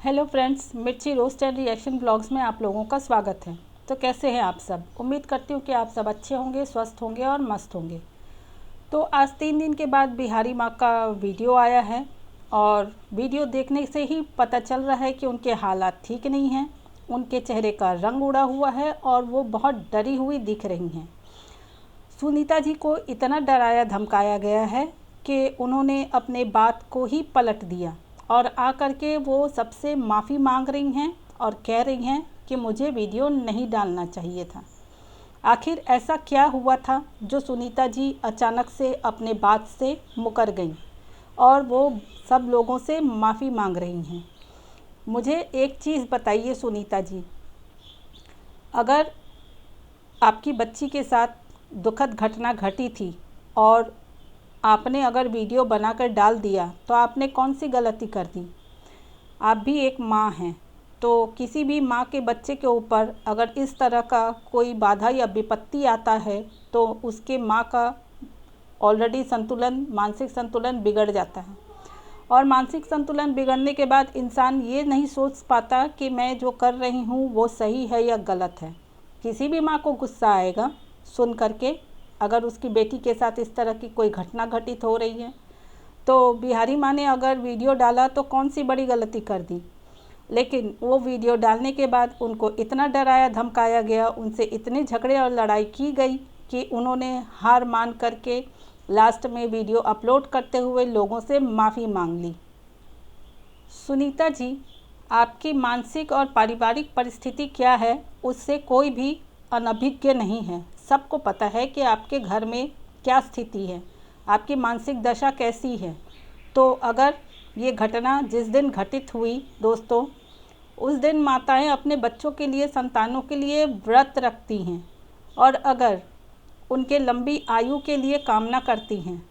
Hello friends, मिर्ची roast and reaction blogs में आप लोगों का स्वागत है। तो कैसे हैं आप सब? उम्मीद करती हूँ कि आप सब अच्छे होंगे, स्वस्थ होंगे और मस्त होंगे। तो आज 3 दिन के बाद बिहारी माँ का वीडियो आया है और वीडियो देखने से ही पता चल रहा है कि उनके हालात ठीक नहीं हैं। उनके चेहरे का रंग उड़ा हुआ है और वो बहुत डरी हुई दिख रही हैं। सुनीता जी को इतना डराया धमकाया गया है कि उन्होंने अपने बात को ही पलट दिया और आकर के वो सबसे माफ़ी मांग रही हैं और कह रही हैं कि मुझे वीडियो नहीं डालना चाहिए था। आखिर ऐसा क्या हुआ था जो सुनीता जी अचानक से अपने बात से मुकर गईं और वो सब लोगों से माफ़ी मांग रही हैं? मुझे एक चीज़ बताइए सुनीता जी, अगर आपकी बच्ची के साथ दुखद घटना घटी थी और आपने अगर वीडियो बनाकर डाल दिया तो आपने कौन सी गलती कर दी? आप भी एक माँ हैं, तो किसी भी माँ के बच्चे के ऊपर अगर इस तरह का कोई बाधा या विपत्ति आता है तो उसके माँ का ऑलरेडी मानसिक संतुलन बिगड़ जाता है। और मानसिक संतुलन बिगड़ने के बाद इंसान ये नहीं सोच पाता कि मैं जो कर रही हूँ वो सही है या गलत है। किसी भी माँ को गुस्सा आएगा सुन करके, अगर उसकी बेटी के साथ इस तरह की कोई घटना घटित हो रही है। तो बिहारी माँ ने अगर वीडियो डाला तो कौन सी बड़ी गलती कर दी, लेकिन वो वीडियो डालने के बाद उनको इतना डराया धमकाया गया, उनसे इतने झगड़े और लड़ाई की गई कि उन्होंने हार मान करके लास्ट में वीडियो अपलोड करते हुए लोगों से माफ़ी मांग ली। सुनीता जी, आपकी मानसिक और पारिवारिक परिस्थिति क्या है उससे कोई भी अनभिज्ञ नहीं है। सबको पता है कि आपके घर में क्या स्थिति है, आपकी मानसिक दशा कैसी है। तो अगर ये घटना जिस दिन घटित हुई दोस्तों, उस दिन माताएं अपने बच्चों के लिए, संतानों के लिए व्रत रखती हैं और अगर उनके लंबी आयु के लिए कामना करती हैं।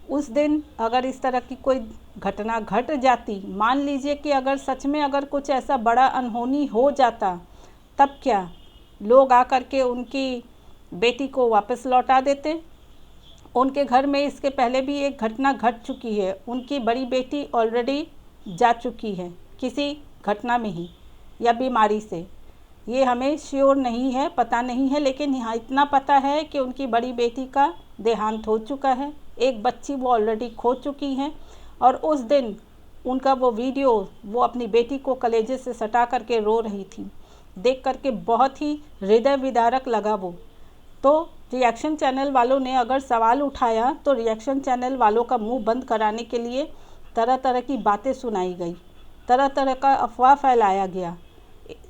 उस दिन अगर इस तरह की कोई घटना घट जाती, मान लीजिए कि अगर सच में अगर कुछ ऐसा बड़ा अनहोनी हो जाता, तब क्या लोग आकर के उनकी बेटी को वापस लौटा देते? उनके घर में इसके पहले भी एक घटना घट चुकी है, उनकी बड़ी बेटी ऑलरेडी जा चुकी है किसी घटना में ही या बीमारी से। ये हमें श्योर नहीं है, पता नहीं है, लेकिन यहाँ इतना पता है कि उनकी बड़ी बेटी का देहांत हो चुका है। एक बच्ची वो ऑलरेडी खो चुकी हैं और उस दिन उनका वो वीडियो वो अपनी बेटी को कलेजे से सटा करके रो रही थी, देख करके बहुत ही हृदय विदारक लगा वो। तो रिएक्शन चैनल वालों ने अगर सवाल उठाया तो रिएक्शन चैनल वालों का मुंह बंद कराने के लिए तरह तरह की बातें सुनाई गई, तरह तरह का अफवाह फैलाया गया।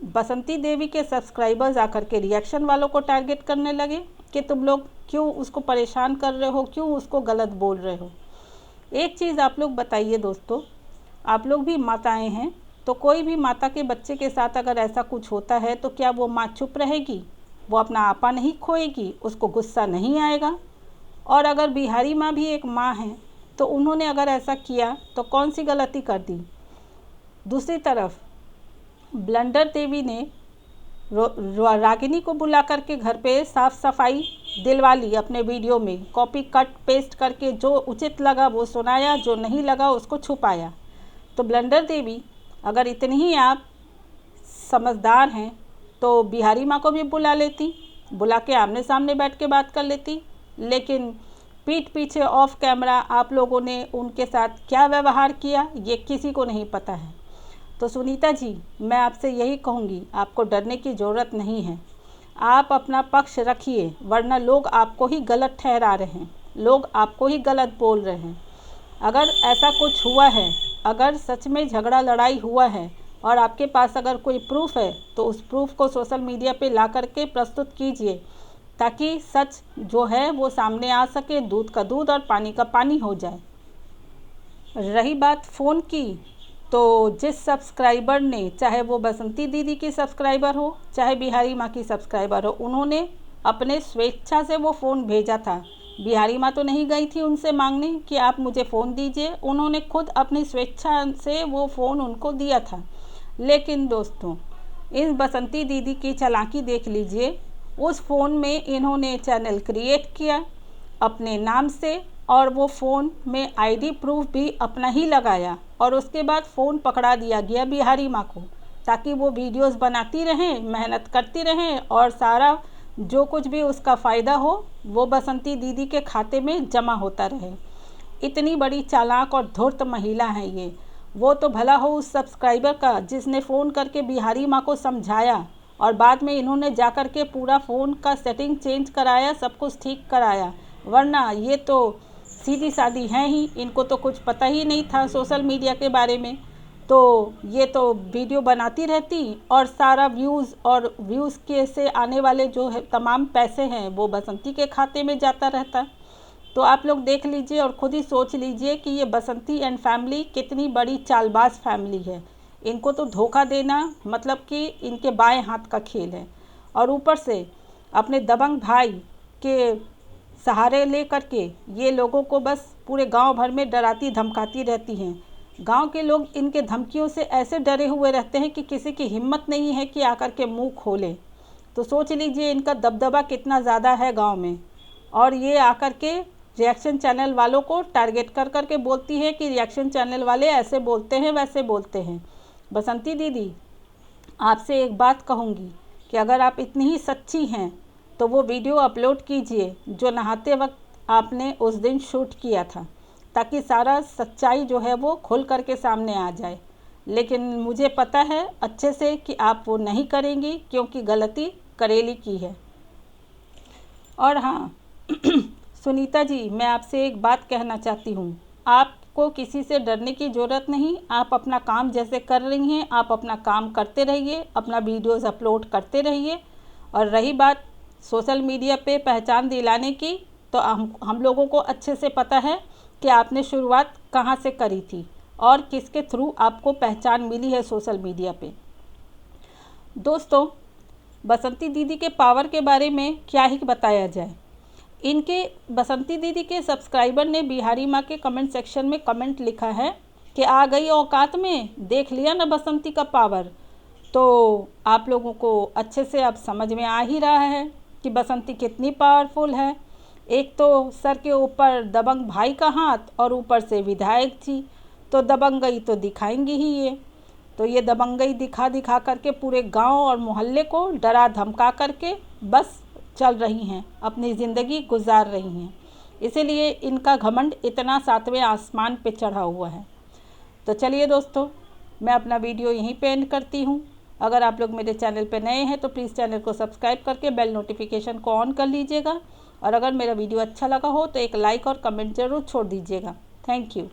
बसंती देवी के सब्सक्राइबर्स आकर के रिएक्शन वालों को टारगेट करने लगे कि तुम लोग क्यों उसको परेशान कर रहे हो, क्यों उसको गलत बोल रहे हो। एक चीज़ आप लोग बताइए दोस्तों, आप लोग भी माताएं हैं, तो कोई भी माता के बच्चे के साथ अगर ऐसा कुछ होता है तो क्या वो माँ चुप रहेगी? वो अपना आपा नहीं खोएगी? उसको गुस्सा नहीं आएगा? और अगर बिहारी माँ भी एक माँ है तो उन्होंने अगर ऐसा किया तो कौन सी गलती कर दी? दूसरी तरफ ब्लंडर देवी ने रागिनी को बुला करके घर पे साफ़ सफाई दिलवा ली अपने वीडियो में, कॉपी कट पेस्ट करके जो उचित लगा वो सुनाया, जो नहीं लगा उसको छुपाया। तो ब्लंडर देवी, अगर इतनी ही आप समझदार हैं तो बिहारी माँ को भी बुला लेती, बुला के आमने सामने बैठ के बात कर लेती। लेकिन पीठ पीछे ऑफ कैमरा आप लोगों ने उनके साथ क्या व्यवहार किया ये किसी को नहीं पता है। तो सुनीता जी, मैं आपसे यही कहूँगी, आपको डरने की ज़रूरत नहीं है। आप अपना पक्ष रखिए, वरना लोग आपको ही गलत ठहरा रहे हैं, लोग आपको ही गलत बोल रहे हैं। अगर ऐसा कुछ हुआ है, अगर सच में झगड़ा लड़ाई हुआ है और आपके पास अगर कोई प्रूफ है तो उस प्रूफ को सोशल मीडिया पे ला करके प्रस्तुत कीजिए, ताकि सच जो है वो सामने आ सके, दूध का दूध और पानी का पानी हो जाए। रही बात फ़ोन की, तो जिस सब्सक्राइबर ने, चाहे वो बसंती दीदी की सब्सक्राइबर हो चाहे बिहारी माँ की सब्सक्राइबर हो, उन्होंने अपने स्वेच्छा से वो फ़ोन भेजा था। बिहारी माँ तो नहीं गई थी उनसे मांगने कि आप मुझे फ़ोन दीजिए, उन्होंने खुद अपनी स्वेच्छा से वो फ़ोन उनको दिया था। लेकिन दोस्तों, इस बसंती दीदी की चालाकी देख लीजिए, उस फ़ोन में इन्होंने चैनल क्रिएट किया अपने नाम से और वो फ़ोन में आईडी प्रूफ भी अपना ही लगाया और उसके बाद फ़ोन पकड़ा दिया गया बिहारी माँ को, ताकि वो वीडियोस बनाती रहें, मेहनत करती रहें और सारा जो कुछ भी उसका फ़ायदा हो वो बसंती दीदी के खाते में जमा होता रहे। इतनी बड़ी चालाक और धूर्त महिला है ये। वो तो भला हो उस सब्सक्राइबर का जिसने फ़ोन करके बिहारी माँ को समझाया और बाद में इन्होंने जा कर के पूरा फ़ोन का सेटिंग चेंज कराया, सब कुछ ठीक कराया। वरना ये तो सीधी सादी हैं ही, इनको तो कुछ पता ही नहीं था सोशल मीडिया के बारे में। तो ये तो वीडियो बनाती रहती और सारा व्यूज़ के से आने वाले जो है तमाम पैसे हैं वो बसंती के खाते में जाता रहता। तो आप लोग देख लीजिए और ख़ुद ही सोच लीजिए कि ये बसंती एंड फैमिली कितनी बड़ी चालबाज फैमिली है। इनको तो धोखा देना मतलब कि इनके बाएं हाथ का खेल है। और ऊपर से अपने दबंग भाई के सहारे ले करके ये लोगों को बस पूरे गांव भर में डराती धमकाती रहती हैं। गांव के लोग इनके धमकियों से ऐसे डरे हुए रहते हैं कि किसी की हिम्मत नहीं है कि आकर के मुंह खोले। तो सोच लीजिए इनका दबदबा कितना ज़्यादा है गांव में। और ये आकर के रिएक्शन चैनल वालों को टारगेट कर कर के बोलती है कि रिएक्शन चैनल वाले ऐसे बोलते हैं वैसे बोलते हैं। बसंती दीदी, आपसे एक बात कहूँगी कि अगर आप इतनी ही सच्ची हैं तो वो वीडियो अपलोड कीजिए जो नहाते वक्त आपने उस दिन शूट किया था, ताकि सारा सच्चाई जो है वो खुल कर के सामने आ जाए। लेकिन मुझे पता है अच्छे से कि आप वो नहीं करेंगी, क्योंकि गलती करेली की है। और हाँ सुनीता जी, मैं आपसे एक बात कहना चाहती हूँ, आपको किसी से डरने की ज़रूरत नहीं। आप अपना काम जैसे कर रही हैं आप अपना काम करते रहिए, अपना वीडियोज़ अपलोड करते रहिए। और रही बात सोशल मीडिया पे पहचान दिलाने की, तो हम लोगों को अच्छे से पता है कि आपने शुरुआत कहाँ से करी थी और किसके थ्रू आपको पहचान मिली है सोशल मीडिया पे। दोस्तों, बसंती दीदी के पावर के बारे में क्या ही बताया जाए। इनके बसंती दीदी के सब्सक्राइबर ने बिहारी माँ के कमेंट सेक्शन में कमेंट लिखा है कि आ गई औकात में, देख लिया ना बसंती का पावर। तो आप लोगों को अच्छे से अब समझ में आ ही रहा है कि बसंती कितनी पावरफुल है। एक तो सर के ऊपर दबंग भाई का हाथ और ऊपर से विधायक जी, तो दबंगई तो दिखाएंगी ही ये। तो ये दबंगई दिखा दिखा करके पूरे गांव और मोहल्ले को डरा धमका करके बस चल रही हैं, अपनी ज़िंदगी गुजार रही हैं। इसीलिए इनका घमंड इतना 7वें आसमान पे चढ़ा हुआ है। तो चलिए दोस्तों, मैं अपना वीडियो यहीं पे एंड करती हूँ। अगर आप लोग मेरे चैनल पे नए हैं तो प्लीज़ चैनल को सब्सक्राइब करके बेल नोटिफिकेशन को ऑन कर लीजिएगा। और अगर मेरा वीडियो अच्छा लगा हो तो एक लाइक और कमेंट ज़रूर छोड़ दीजिएगा। Thank you.